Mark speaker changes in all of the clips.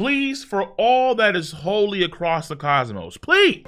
Speaker 1: please, for all that is holy across the cosmos, please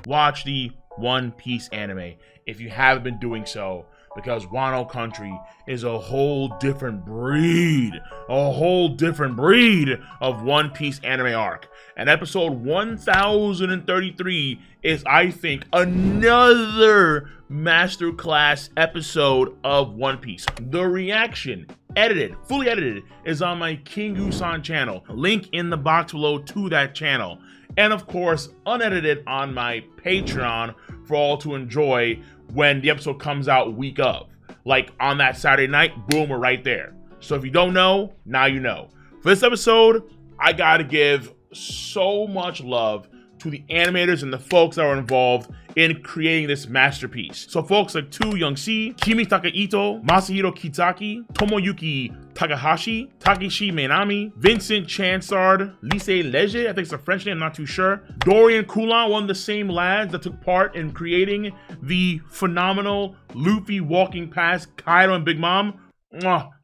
Speaker 1: watch the One Piece anime if you haven't been doing so, because Wano Country is a whole different breed of One Piece anime arc. And episode 1033 is, I think, another masterclass episode of One Piece. The reaction, fully edited, is on my Kingu-san channel. Link in the box below to that channel. And of course, unedited on my Patreon for all to enjoy when the episode comes out week of. Like on that Saturday night, boom, we're right there. So if you don't know, now you know. For this episode, I gotta give so much love to the animators and the folks that were involved in creating this masterpiece. So folks like Tu Young-si, Kimi Takaito, Masahiro Kitaki, Tomoyuki Takahashi, Takeshi Minami, Vincent Chansard, Lise Leger, I think it's a French name, I'm not too sure. Dorian Coulon, one of the same lads that took part in creating the phenomenal Luffy walking past Kaido and Big Mom.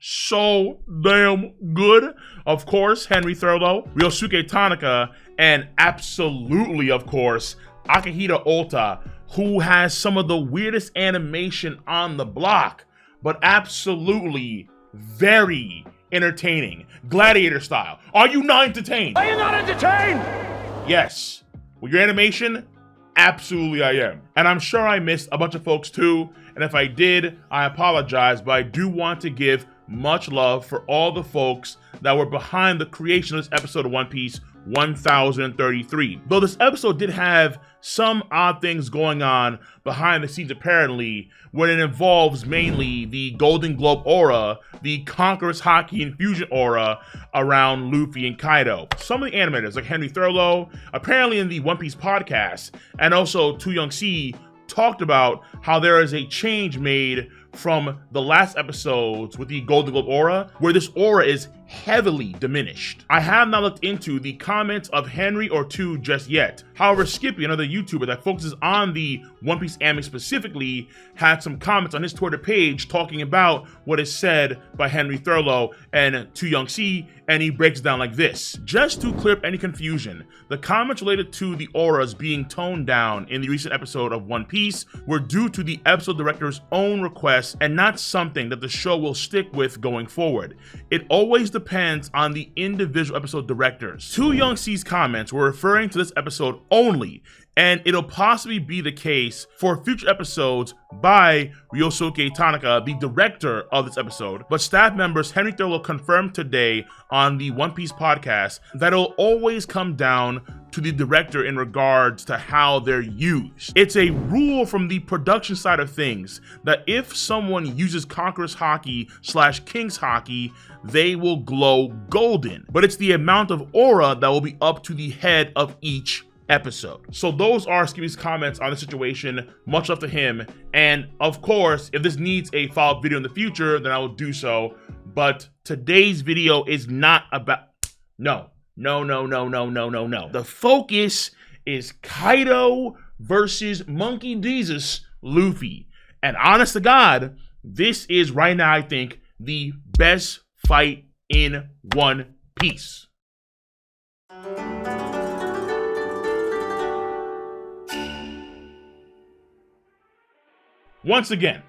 Speaker 1: So damn good. Of course, Henry Thurlow, Ryosuke Tanaka, and absolutely, of course, Akihito Ota, who has some of the weirdest animation on the block, but absolutely very entertaining. Gladiator style. Are you not entertained?
Speaker 2: Are you not entertained?
Speaker 1: Yes. With your animation, absolutely I am. And I'm sure I missed a bunch of folks too, and if I did, I apologize, but I do want to give much love for all the folks that were behind the creation of this episode of One Piece 1033. Though this episode did have some odd things going on behind the scenes apparently, when it involves mainly the Golden Globe aura, the Conqueror's Haki Infusion aura around Luffy and Kaido. Some of the animators like Henry Thurlow, apparently in the One Piece podcast, and also Tu Young-si, talked about how there is a change made from the last episodes with the Golden Globe aura, where this aura is heavily diminished. I have not looked into the comments of Henry or Tu just yet. However, Skippy, another YouTuber that focuses on the One Piece anime specifically, had some comments on his Twitter page talking about what is said by Henry Thurlow and Tu Young-si, and he breaks it down like this. Just to clear up any confusion, the comments related to the auras being toned down in the recent episode of One Piece were due to the episode director's own request and not something that the show will stick with going forward. It always depends on the individual episode directors. Tu Young-si's comments were referring to this episode only, and it'll possibly be the case for future episodes by Ryosuke Tanaka, the director of this episode. But staff members Henry Thurlow confirmed today on the One Piece podcast that it'll always come down to the director in regards to how they're used. It's a rule from the production side of things that if someone uses Conqueror's Haki / King's Haki, they will glow golden. But it's the amount of aura that will be up to the head of each episode. So those are Skippy's comments on the situation. Much love to him. And of course, if this needs a follow-up video in the future, then I will do so. But today's video is not about... No. The focus is Kaido versus Monkey Jesus Luffy. And honest to God, this is right now, I think, the best fight in One Piece. Once again,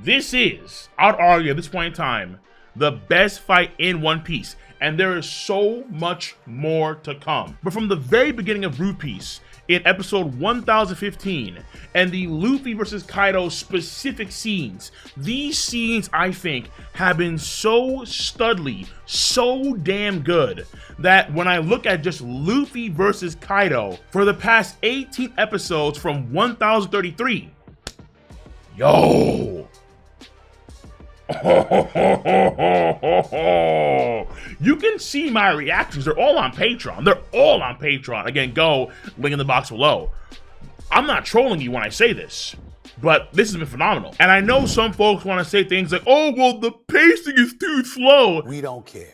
Speaker 1: this is, I'd argue at this point in time, the best fight in One Piece, and there is so much more to come. But from the very beginning of One Piece, in episode 1015, and the Luffy versus Kaido specific scenes, these scenes, I think, have been so studly, so damn good, that when I look at just Luffy versus Kaido for the past 18 episodes from 1033, yo! You can see my reactions. They're all on Patreon. Again, go, link in the box below. I'm not trolling you when I say this, but this has been phenomenal. And I know some folks want to say things like, oh, well, the pacing is too slow.
Speaker 2: We don't care.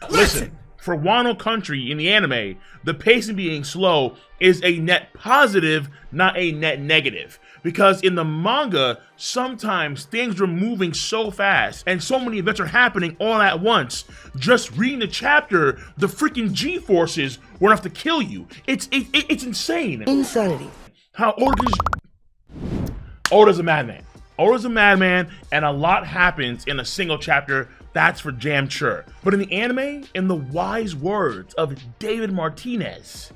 Speaker 1: Listen, For Wano Country in the anime, the pacing being slow is a net positive, not a net negative. Because in the manga, sometimes things were moving so fast and so many events are happening all at once. Just reading the chapter, the freaking G-forces were enough to kill you. It's insane.
Speaker 2: Insanity.
Speaker 1: How Oda's a madman. Oda's a madman, and a lot happens in a single chapter. That's for damn sure. But in the anime, in the wise words of David Martinez,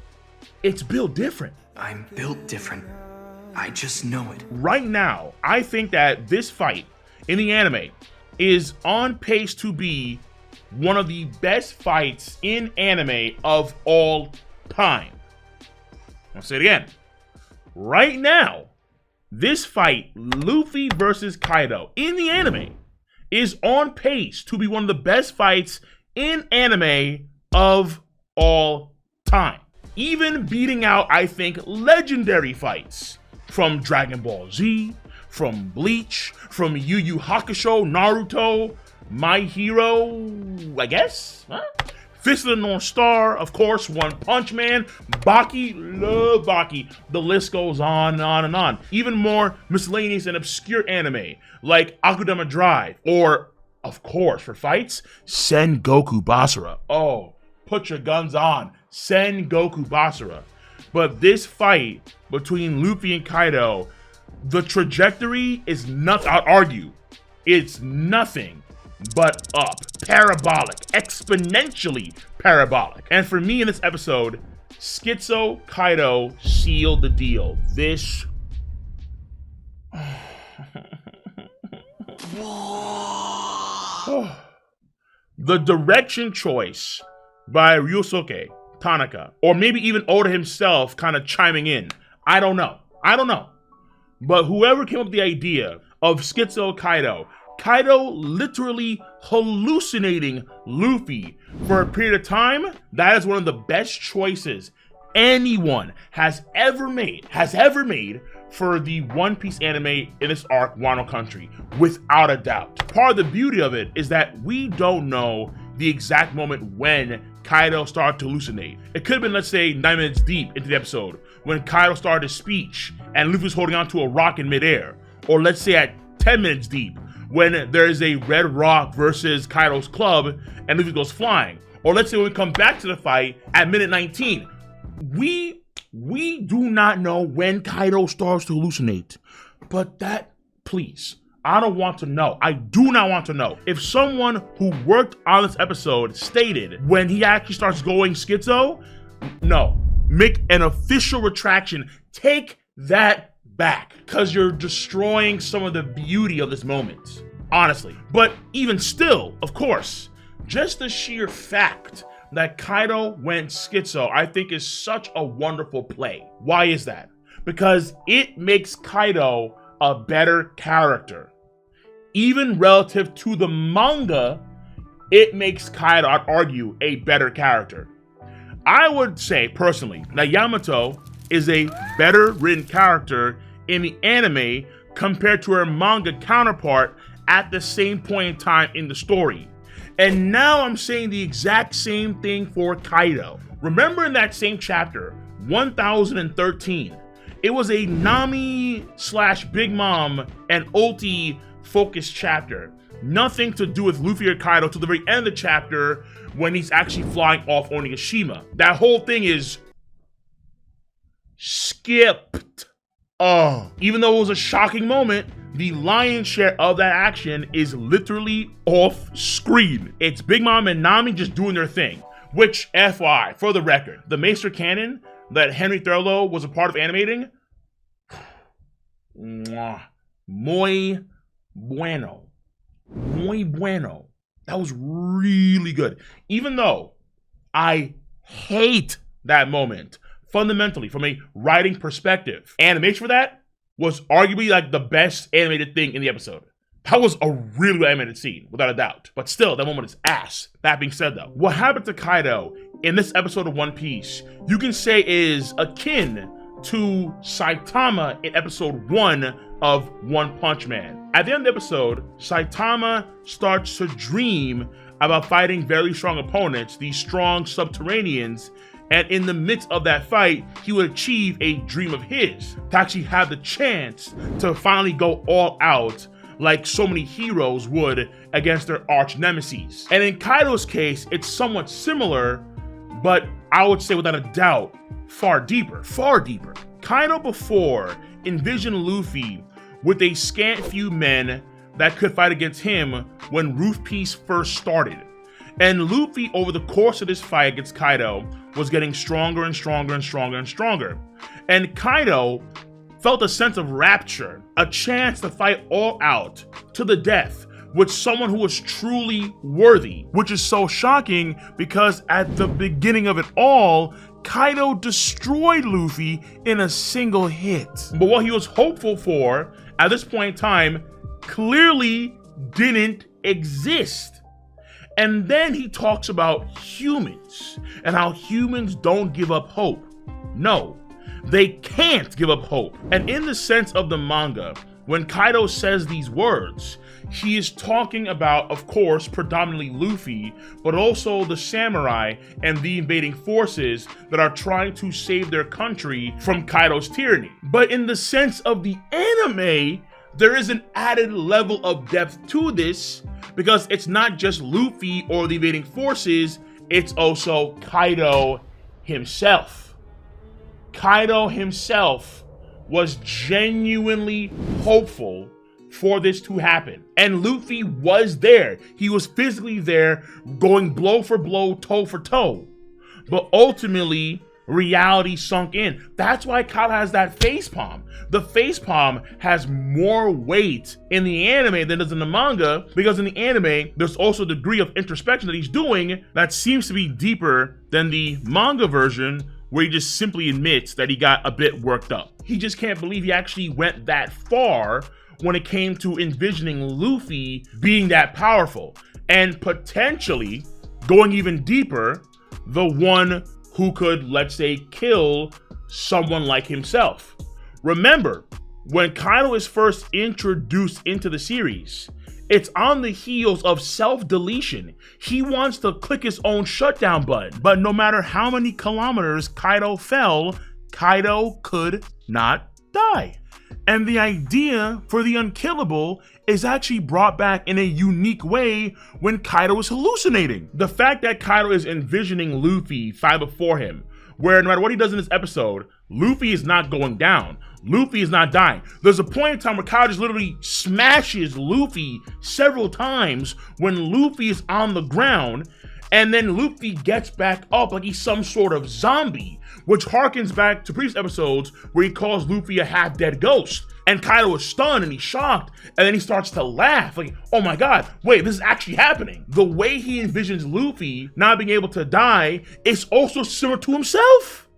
Speaker 1: it's built different.
Speaker 3: I'm built different. I just know it.
Speaker 1: Right now, I think that this fight in the anime is on pace to be one of the best fights in anime of all time. I'll say it again. Right now, this fight, Luffy versus Kaido, in the anime, is on pace to be one of the best fights in anime of all time. Even beating out, I think, legendary fights from Dragon Ball Z, from Bleach, from Yu Yu Hakusho, Naruto, My Hero, I guess? Huh? Fist of the North Star, of course, One Punch Man, Baki, love Baki. The list goes on and on and on. Even more miscellaneous and obscure anime, like Akudama Drive, or, of course, for fights, Sengoku Basara. Oh, put your guns on, Sengoku Basara. But this fight between Luffy and Kaido, the trajectory is not, I'd argue, it's nothing but up, parabolic, exponentially parabolic. And for me in this episode, Schizo Kaido sealed the deal. This the direction choice by Ryosuke Tanaka, or maybe even Oda himself kind of chiming in. I don't know. But whoever came up with the idea of Schizo Kaido, Kaido literally hallucinating Luffy for a period of time, that is one of the best choices anyone has ever made for the One Piece anime in this arc, Wano Country, without a doubt. Part of the beauty of it is that we don't know the exact moment when Kaido started to hallucinate. It could have been, let's say, 9 minutes deep into the episode, when Kaido started his speech and Luffy's holding onto a rock in midair. Or let's say at 10 minutes deep, when there is a red rock versus Kaido's club and Luffy goes flying. Or let's say when we come back to the fight at minute 19. We do not know when Kaido starts to hallucinate. But that, please, I don't want to know. I do not want to know. If someone who worked on this episode stated when he actually starts going schizo, no. Make an official retraction. Take that back, because you're destroying some of the beauty of this moment, honestly. But even still, of course, just the sheer fact that Kaido went schizo, I think is such a wonderful play. Why is that? Because it makes Kaido a better character. Even relative to the manga, it makes Kaido, I'd argue, a better character. I would say, personally, that Yamato is a better written character in the anime compared to her manga counterpart at the same point in time in the story. And now I'm saying the exact same thing for Kaido. Remember in that same chapter, 1013, it was a Nami / Big Mom and Ulti focused chapter. Nothing to do with Luffy or Kaido till the very end of the chapter when he's actually flying off Onigashima. That whole thing is skipped. Even though it was a shocking moment, the lion's share of that action is literally off screen. It's Big Mom and Nami just doing their thing, which, FYI, for the record, the Maester Canon that Henry Thurlow was a part of animating, muy bueno. Muy bueno. That was really good. Even though I hate that moment, fundamentally, from a writing perspective, animation for that was arguably like the best animated thing in the episode. That was a really good animated scene, without a doubt. But still, that moment is ass. That being said, though, what happened to Kaido in this episode of One Piece, you can say is akin to Saitama in episode 1 of One Punch Man. At the end of the episode, Saitama starts to dream about fighting very strong opponents, these strong subterraneans, and in the midst of that fight, he would achieve a dream of his, to actually have the chance to finally go all out like so many heroes would against their arch nemesis. And in Kaido's case, it's somewhat similar, but I would say without a doubt, far deeper. Kaido before envisioned Luffy with a scant few men that could fight against him when Roof Peace first started. And Luffy, over the course of this fight against Kaido, was getting stronger and stronger and stronger and stronger. And Kaido felt a sense of rapture, a chance to fight all out to the death with someone who was truly worthy, which is so shocking because at the beginning of it all, Kaido destroyed Luffy in a single hit. But what he was hopeful for at this point in time clearly didn't exist. And then he talks about humans and how humans don't give up hope. No, they can't give up hope. And in the sense of the manga, when Kaido says these words, he is talking about, of course, predominantly Luffy, but also the samurai and the invading forces that are trying to save their country from Kaido's tyranny. But in the sense of the anime, there is an added level of depth to this because it's not just Luffy or the invading forces, it's also Kaido himself. Kaido himself was genuinely hopeful for this to happen. And Luffy was there. He was physically there, going blow for blow, toe for toe. But ultimately, reality sunk in. That's why Kaido has that facepalm. The facepalm has more weight in the anime than does in the manga, because in the anime, there's also a degree of introspection that he's doing that seems to be deeper than the manga version, where he just simply admits that he got a bit worked up. He just can't believe he actually went that far when it came to envisioning Luffy being that powerful, and potentially going even deeper, the one who could, let's say, kill someone like himself. Remember, when Kaido is first introduced into the series, it's on the heels of self-deletion. He wants to click his own shutdown button, but no matter how many kilometers Kaido fell, Kaido could not die. And the idea for the unkillable is actually brought back in a unique way when Kaido is hallucinating. The fact that Kaido is envisioning Luffy fight before him, where no matter what he does in this episode, Luffy is not going down. Luffy is not dying. There's a point in time where Kaido just literally smashes Luffy several times when Luffy is on the ground, and then Luffy gets back up like he's some sort of zombie, which harkens back to previous episodes where he calls Luffy a half-dead ghost. And Kaido is stunned and he's shocked, and then he starts to laugh like, oh my god, wait, this is actually happening. The way he envisions Luffy not being able to die is also similar to himself.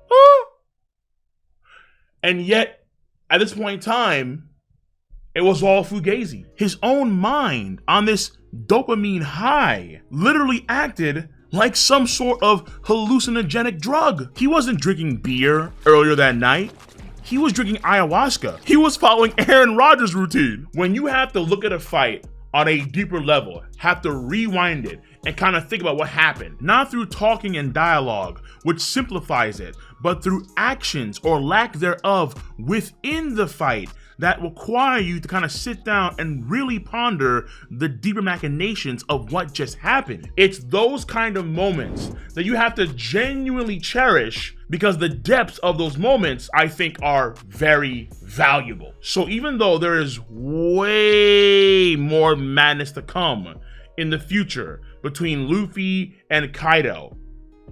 Speaker 1: Huh? And yet, at this point in time, it was all fugazi. His own mind on this dopamine high literally acted like some sort of hallucinogenic drug. He wasn't drinking beer earlier that night. He was drinking ayahuasca. He was following Aaron Rodgers' routine. When you have to look at a fight on a deeper level, have to rewind it and kind of think about what happened, not through talking and dialogue, which simplifies it, but through actions or lack thereof within the fight that require you to kind of sit down and really ponder the deeper machinations of what just happened. It's those kind of moments that you have to genuinely cherish, because the depths of those moments, I think, are very valuable. So even though there is way more madness to come in the future between Luffy and Kaido,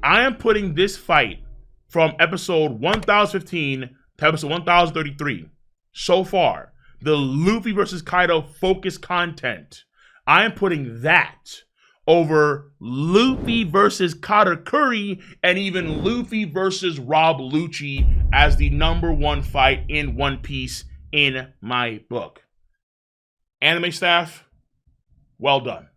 Speaker 1: I am putting this fight from episode 1015 to episode 1033, so far, the Luffy versus Kaido focused content, I am putting that over Luffy versus Katakuri and even Luffy versus Rob Lucci as the #1 fight in One Piece in my book. Anime staff, well done.